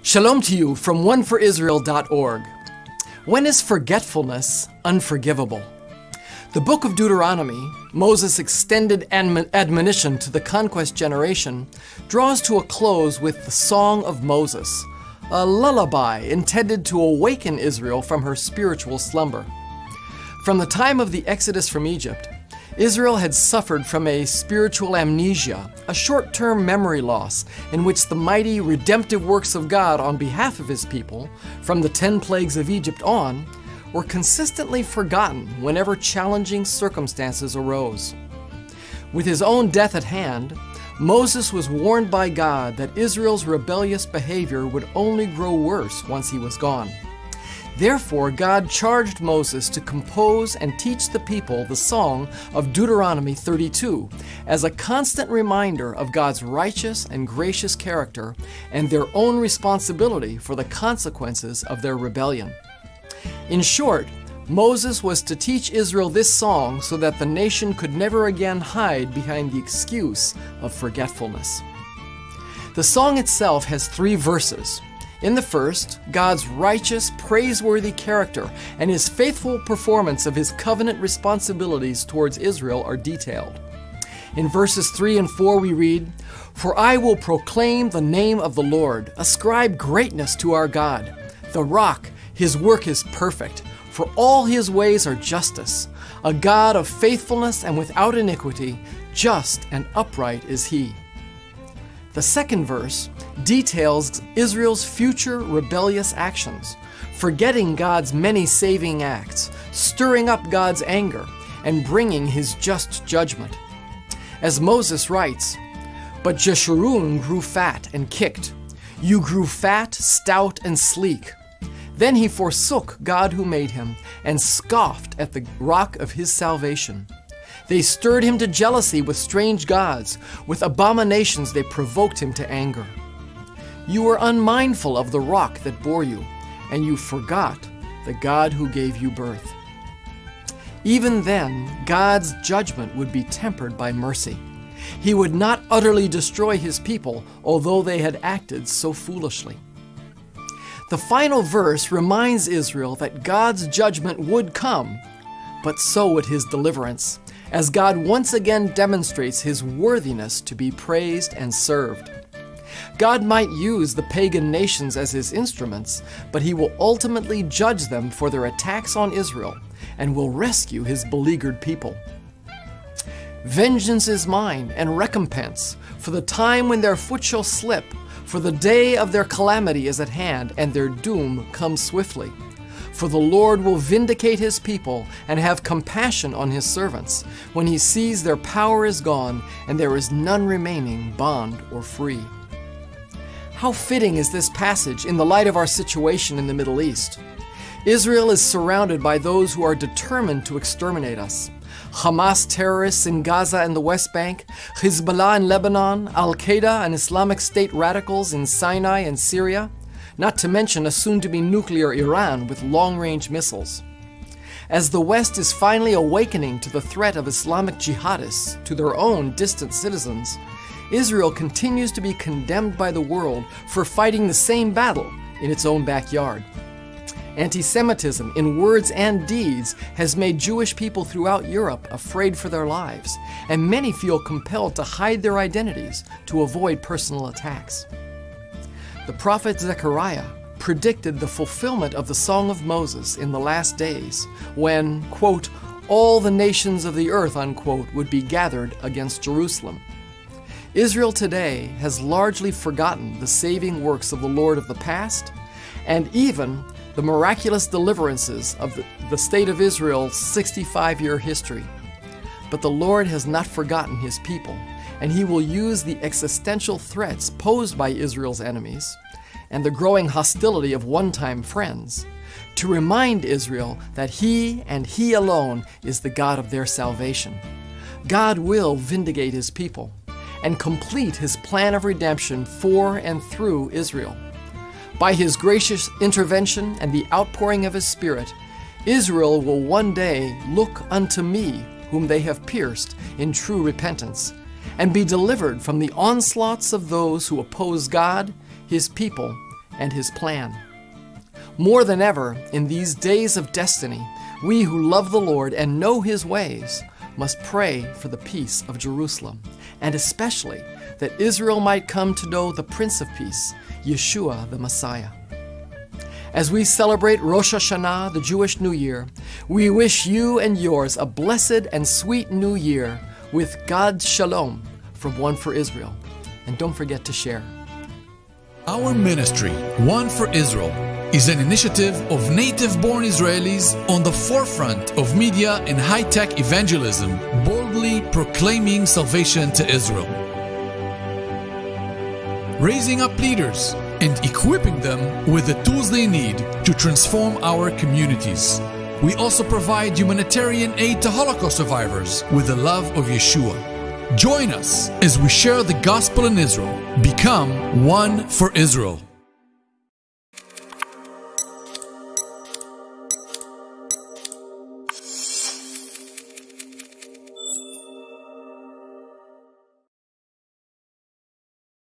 Shalom to you from oneforisrael.org. When is forgetfulness unforgivable? The book of Deuteronomy, Moses' extended admonition to the conquest generation, draws to a close with the Song of Moses, a lullaby intended to awaken Israel from her spiritual slumber. From the time of the Exodus from Egypt, Israel had suffered from a spiritual amnesia, a short-term memory loss in which the mighty redemptive works of God on behalf of His people, from the 10 plagues of Egypt on, were consistently forgotten whenever challenging circumstances arose. With his own death at hand, Moses was warned by God that Israel's rebellious behavior would only grow worse once he was gone. Therefore, God charged Moses to compose and teach the people the song of Deuteronomy 32 as a constant reminder of God's righteous and gracious character and their own responsibility for the consequences of their rebellion. In short, Moses was to teach Israel this song so that the nation could never again hide behind the excuse of forgetfulness. The song itself has 3 verses. In the first, God's righteous, praiseworthy character and His faithful performance of His covenant responsibilities towards Israel are detailed. In verses 3 and 4 we read, "For I will proclaim the name of the Lord, ascribe greatness to our God. The rock, His work is perfect, for all His ways are justice. A God of faithfulness and without iniquity, just and upright is He." The second verse details Israel's future rebellious actions, forgetting God's many saving acts, stirring up God's anger, and bringing His just judgment. As Moses writes, "But Jeshurun grew fat and kicked. You grew fat, stout, and sleek. Then he forsook God who made him, and scoffed at the rock of his salvation. They stirred him to jealousy with strange gods. With abominations they provoked him to anger. You were unmindful of the rock that bore you, and you forgot the God who gave you birth." Even then, God's judgment would be tempered by mercy. He would not utterly destroy His people, although they had acted so foolishly. The final verse reminds Israel that God's judgment would come, but so would His deliverance, as God once again demonstrates His worthiness to be praised and served. God might use the pagan nations as His instruments, but He will ultimately judge them for their attacks on Israel and will rescue His beleaguered people. "Vengeance is mine and recompense, for the time when their foot shall slip, for the day of their calamity is at hand, and their doom comes swiftly. For the Lord will vindicate His people and have compassion on His servants, when He sees their power is gone and there is none remaining, bond or free." How fitting is this passage in the light of our situation in the Middle East. Israel is surrounded by those who are determined to exterminate us. Hamas terrorists in Gaza and the West Bank, Hezbollah in Lebanon, Al-Qaeda and Islamic State radicals in Sinai and Syria, not to mention a soon-to-be nuclear Iran with long-range missiles. As the West is finally awakening to the threat of Islamic jihadists to their own distant citizens, Israel continues to be condemned by the world for fighting the same battle in its own backyard. Anti-Semitism in words and deeds has made Jewish people throughout Europe afraid for their lives, and many feel compelled to hide their identities to avoid personal attacks. The prophet Zechariah predicted the fulfillment of the Song of Moses in the last days when, quote, "all the nations of the earth," unquote, would be gathered against Jerusalem. Israel today has largely forgotten the saving works of the Lord of the past, and even the miraculous deliverances of the state of Israel's 65-year history. But the Lord has not forgotten His people, and He will use the existential threats posed by Israel's enemies and the growing hostility of one-time friends to remind Israel that He and He alone is the God of their salvation. God will vindicate His people and complete His plan of redemption for and through Israel. By His gracious intervention and the outpouring of His Spirit, Israel will one day look unto me, whom they have pierced, in true repentance, and be delivered from the onslaughts of those who oppose God, His people, and His plan. More than ever, in these days of destiny, we who love the Lord and know His ways must pray for the peace of Jerusalem, and especially that Israel might come to know the Prince of Peace, Yeshua the Messiah. As we celebrate Rosh Hashanah, the Jewish New Year, we wish you and yours a blessed and sweet New Year with God's Shalom from One for Israel. And don't forget to share. Our ministry, One for Israel, is an initiative of native-born Israelis on the forefront of media and high-tech evangelism, boldly proclaiming salvation to Israel. Raising up leaders and equipping them with the tools they need to transform our communities. We also provide humanitarian aid to Holocaust survivors with the love of Yeshua. Join us as we share the gospel in Israel. Become One for Israel.